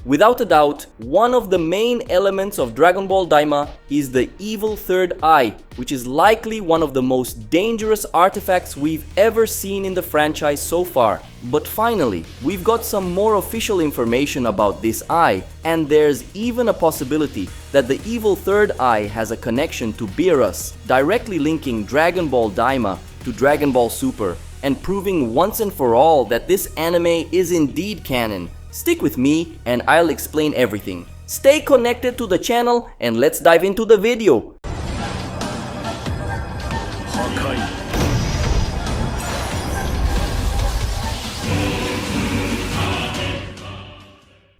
Without a doubt, one of the main elements of Dragon Ball DAIMA is the evil third eye, which is likely one of the most dangerous artifacts we've ever seen in the franchise so far. But finally, we've got some more official information about this eye, and there's even a possibility that the evil third eye has a connection to Beerus, directly linking Dragon Ball DAIMA to Dragon Ball Super, and proving once and for all that this anime is indeed canon. Stick with me and I'll explain everything. Stay connected to the channel and let's dive into the video.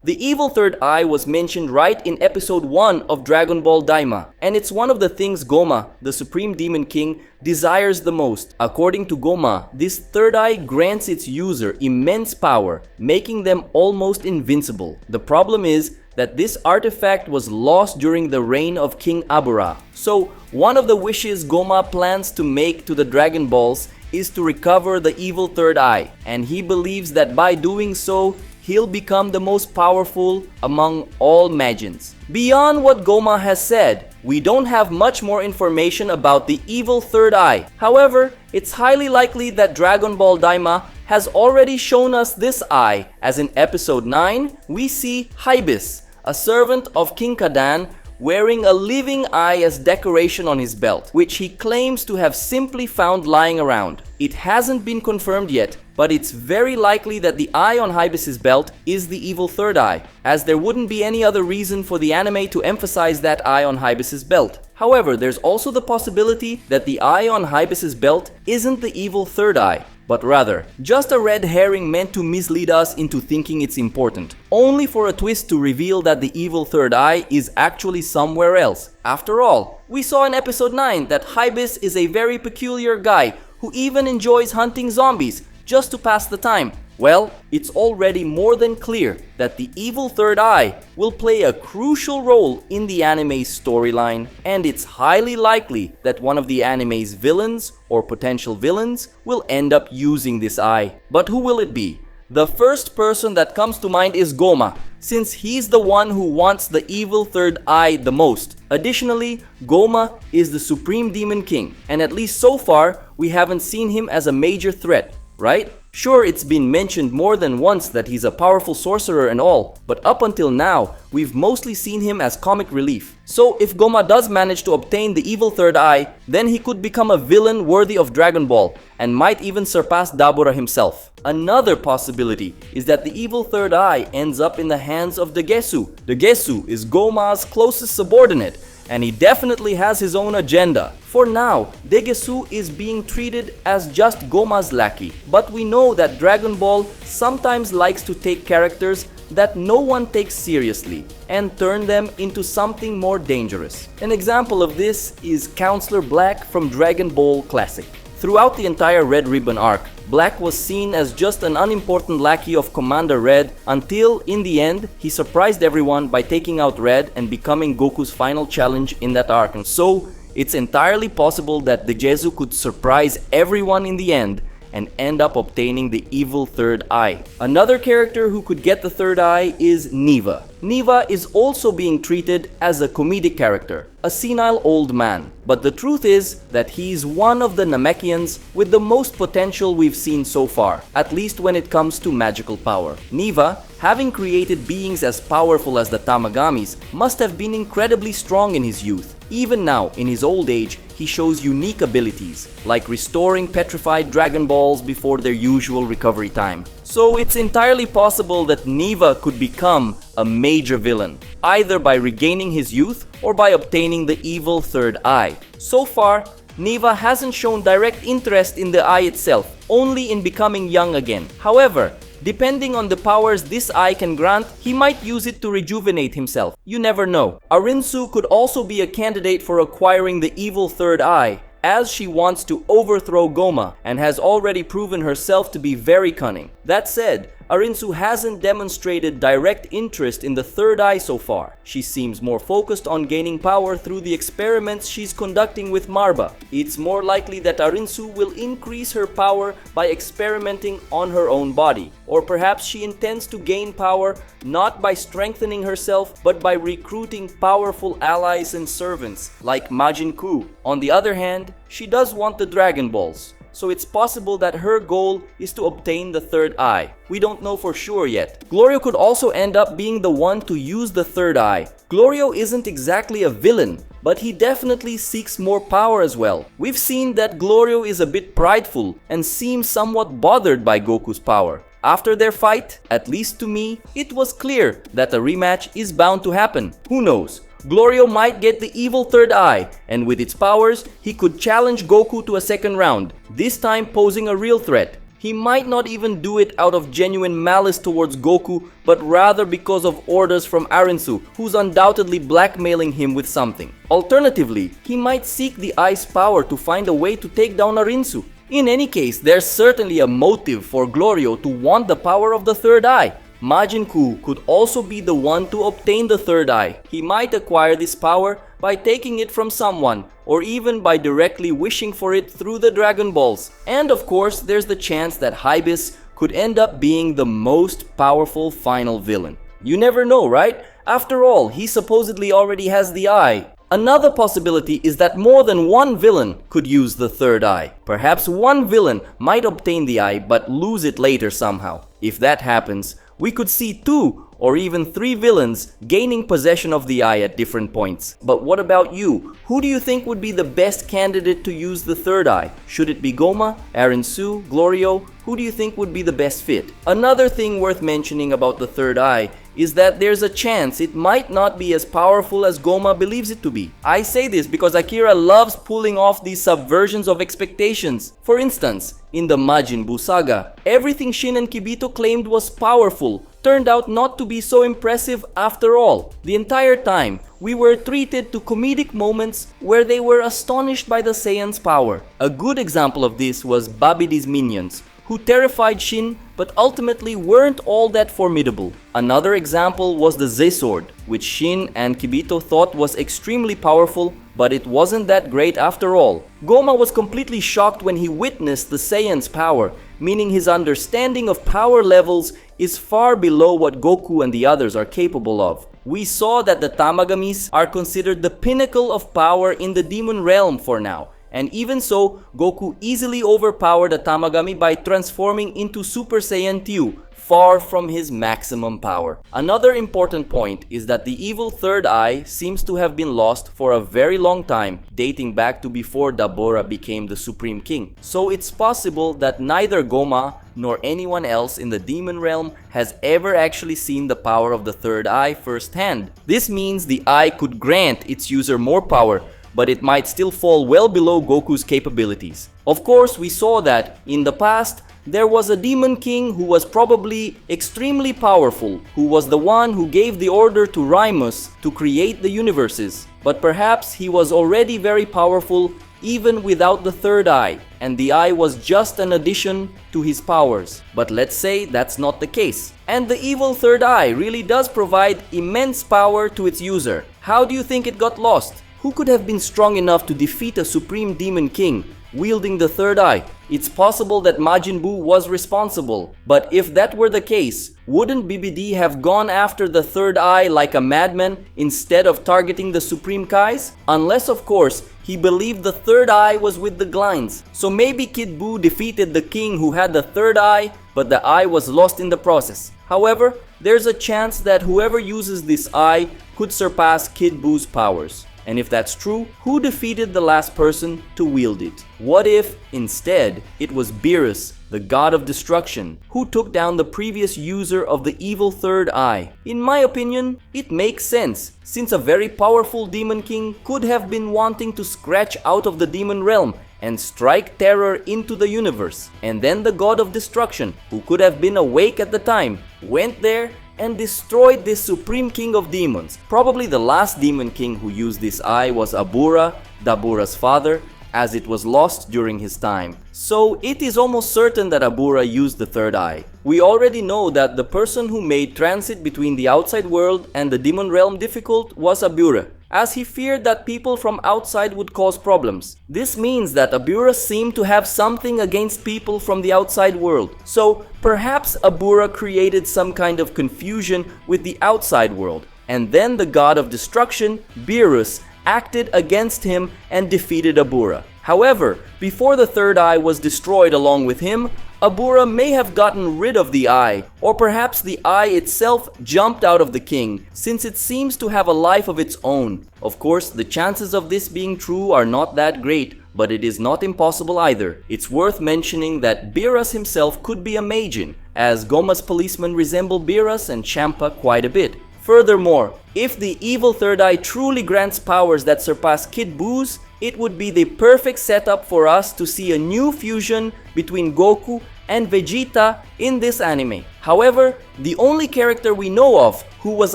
The evil third eye was mentioned right in episode 1 of Dragon Ball DAIMA, and it's one of the things Gomah, the Supreme Demon King, desires the most. According to Gomah, this third eye grants its user immense power, making them almost invincible. The problem is that this artifact was lost during the reign of King Abura. So, one of the wishes Gomah plans to make to the Dragon Balls is to recover the evil third eye, and he believes that by doing so, he'll become the most powerful among all Magians. Beyond what Gomah has said, we don't have much more information about the evil third eye. However, it's highly likely that Dragon Ball DAIMA has already shown us this eye, as in episode 9, we see Hybis, a servant of King Kadan, wearing a living eye as decoration on his belt, which he claims to have simply found lying around. It hasn't been confirmed yet, but it's very likely that the eye on Hybis' belt is the evil third eye, as there wouldn't be any other reason for the anime to emphasize that eye on Hybis' belt. However, there's also the possibility that the eye on Hybis' belt isn't the evil third eye, but rather just a red herring meant to mislead us into thinking it's important, only for a twist to reveal that the evil third eye is actually somewhere else. After all, we saw in episode 9 that Hybis is a very peculiar guy who even enjoys hunting zombies just to pass the time. Well, it's already more than clear that the evil third eye will play a crucial role in the anime's storyline, and it's highly likely that one of the anime's villains or potential villains will end up using this eye. But who will it be? The first person that comes to mind is Gomah, since he's the one who wants the evil third eye the most. Additionally, Gomah is the Supreme Demon King, and at least so far, we haven't seen him as a major threat, right? Sure, it's been mentioned more than once that he's a powerful sorcerer and all, but up until now, we've mostly seen him as comic relief. So if Gomah does manage to obtain the evil third eye, then he could become a villain worthy of Dragon Ball, and might even surpass Dabura himself. Another possibility is that the evil third eye ends up in the hands of Degesu. Degesu is Gomah's closest subordinate, and he definitely has his own agenda. For now, Degesu is being treated as just Gomah's lackey, but we know that Dragon Ball sometimes likes to take characters that no one takes seriously and turn them into something more dangerous. An example of this is Counselor Black from Dragon Ball Classic. Throughout the entire Red Ribbon arc, Black was seen as just an unimportant lackey of Commander Red until, in the end, he surprised everyone by taking out Red and becoming Goku's final challenge in that arc. And so, it's entirely possible that Degesu could surprise everyone in the end and end up obtaining the evil third eye. Another character who could get the third eye is Neva. Neva is also being treated as a comedic character, a senile old man. But the truth is that he's one of the Namekians with the most potential we've seen so far, at least when it comes to magical power. Neva, having created beings as powerful as the Tamagamis, must have been incredibly strong in his youth. Even now, in his old age, he shows unique abilities, like restoring petrified Dragon Balls before their usual recovery time. So it's entirely possible that Neva could become a major villain, either by regaining his youth or by obtaining the evil third eye. So far, Neva hasn't shown direct interest in the eye itself, only in becoming young again. However, depending on the powers this eye can grant, he might use it to rejuvenate himself. You never know. Arinsu could also be a candidate for acquiring the evil third eye, as she wants to overthrow Gomah and has already proven herself to be very cunning. That said, Arinsu hasn't demonstrated direct interest in the third eye so far. She seems more focused on gaining power through the experiments she's conducting with Marba. It's more likely that Arinsu will increase her power by experimenting on her own body. Or perhaps she intends to gain power not by strengthening herself, but by recruiting powerful allies and servants like Majin Ku. On the other hand, she does want the Dragon Balls, so it's possible that her goal is to obtain the third eye. We don't know for sure yet. Glorio could also end up being the one to use the third eye. Glorio isn't exactly a villain, but he definitely seeks more power as well. We've seen that Glorio is a bit prideful and seems somewhat bothered by Goku's power. After their fight, at least to me, it was clear that a rematch is bound to happen. Who knows? Glorio might get the evil third eye, and with its powers, he could challenge Goku to a second round, this time posing a real threat. He might not even do it out of genuine malice towards Goku, but rather because of orders from Arinsu, who's undoubtedly blackmailing him with something. Alternatively, he might seek the eye's power to find a way to take down Arinsu. In any case, there's certainly a motive for Glorio to want the power of the third eye. Majin Ku could also be the one to obtain the third eye. He might acquire this power by taking it from someone, or even by directly wishing for it through the Dragon Balls. And of course, there's the chance that Hybis could end up being the most powerful final villain. You never know, right? After all, he supposedly already has the eye. Another possibility is that more than one villain could use the third eye. Perhaps one villain might obtain the eye but lose it later somehow. If that happens, we could see 2 or even 3 villains gaining possession of the eye at different points. But what about you? Who do you think would be the best candidate to use the third eye? Should it be Gomah, Arinsu, Glorio? Who do you think would be the best fit? Another thing worth mentioning about the third eye is that there's a chance it might not be as powerful as Gomah believes it to be. I say this because Akira loves pulling off these subversions of expectations. For instance, in the Majin Buu saga, everything Shin and Kibito claimed was powerful turned out not to be so impressive after all. The entire time, we were treated to comedic moments where they were astonished by the Saiyan's power. A good example of this was Babidi's minions, who terrified Shin but ultimately weren't all that formidable. Another example was the Z-Sword, which Shin and Kibito thought was extremely powerful, but it wasn't that great after all. Gomah was completely shocked when he witnessed the Saiyan's power, meaning his understanding of power levels is far below what Goku and the others are capable of. We saw that the Tamagamis are considered the pinnacle of power in the demon realm for now. And even so, Goku easily overpowered a Tamagami by transforming into Super Saiyan 2, far from his maximum power. Another important point is that the evil third eye seems to have been lost for a very long time, dating back to before Dabura became the Supreme King. So it's possible that neither Gomah nor anyone else in the demon realm has ever actually seen the power of the third eye firsthand. This means the eye could grant its user more power, but it might still fall well below Goku's capabilities. Of course, we saw that in the past, there was a demon king who was probably extremely powerful, who was the one who gave the order to Raimus to create the universes. But perhaps he was already very powerful even without the third eye, and the eye was just an addition to his powers. But let's say that's not the case, and the evil third eye really does provide immense power to its user. How do you think it got lost? Who could have been strong enough to defeat a Supreme Demon King wielding the third eye? It's possible that Majin Buu was responsible, but if that were the case, wouldn't BBD have gone after the third eye like a madman instead of targeting the Supreme Kais? Unless, of course, he believed the third eye was with the Glinds. So maybe Kid Buu defeated the king who had the third eye, but the eye was lost in the process. However, there's a chance that whoever uses this eye could surpass Kid Buu's powers. And if that's true, who defeated the last person to wield it? What if, instead, it was Beerus, the god of destruction, who took down the previous user of the evil third eye? In my opinion, it makes sense, since a very powerful demon king could have been wanting to scratch out of the demon realm and strike terror into the universe. And then the god of destruction, who could have been awake at the time, went there and destroyed this supreme king of demons. Probably the last demon king who used this eye was Abura, Dabura's father, as it was lost during his time. So it is almost certain that Abura used the third eye. We already know that the person who made transit between the outside world and the demon realm difficult was Abura, as he feared that people from outside would cause problems. This means that Abura seemed to have something against people from the outside world. So perhaps Abura created some kind of confusion with the outside world, and then the god of destruction, Beerus, acted against him and defeated Abura. However, before the third eye was destroyed along with him, Abura may have gotten rid of the eye, or perhaps the eye itself jumped out of the king, since it seems to have a life of its own. Of course, the chances of this being true are not that great, but it is not impossible either. It's worth mentioning that Beerus himself could be a Majin, as Gomah's policemen resemble Beerus and Champa quite a bit. Furthermore, if the evil third eye truly grants powers that surpass Kid Buu's, it would be the perfect setup for us to see a new fusion between Goku and Vegeta in this anime. However, the only character we know of who was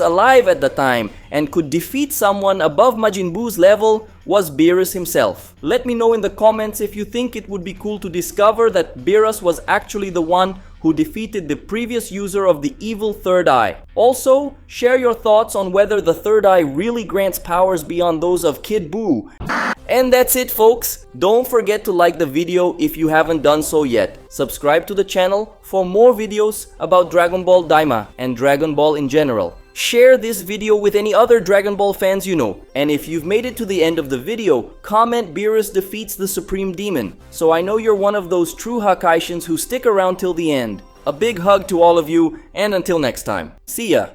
alive at the time and could defeat someone above Majin Buu's level was Beerus himself. Let me know in the comments if you think it would be cool to discover that Beerus was actually the one who defeated the previous user of the evil third eye. Also, share your thoughts on whether the third eye really grants powers beyond those of Kid Buu. And that's it, folks. Don't forget to like the video if you haven't done so yet. Subscribe to the channel for more videos about Dragon Ball Daima and Dragon Ball in general. Share this video with any other Dragon Ball fans you know. And if you've made it to the end of the video, comment Beerus defeats the Supreme Demon, so I know you're one of those true Hakaishins who stick around till the end. A big hug to all of you, and until next time. See ya!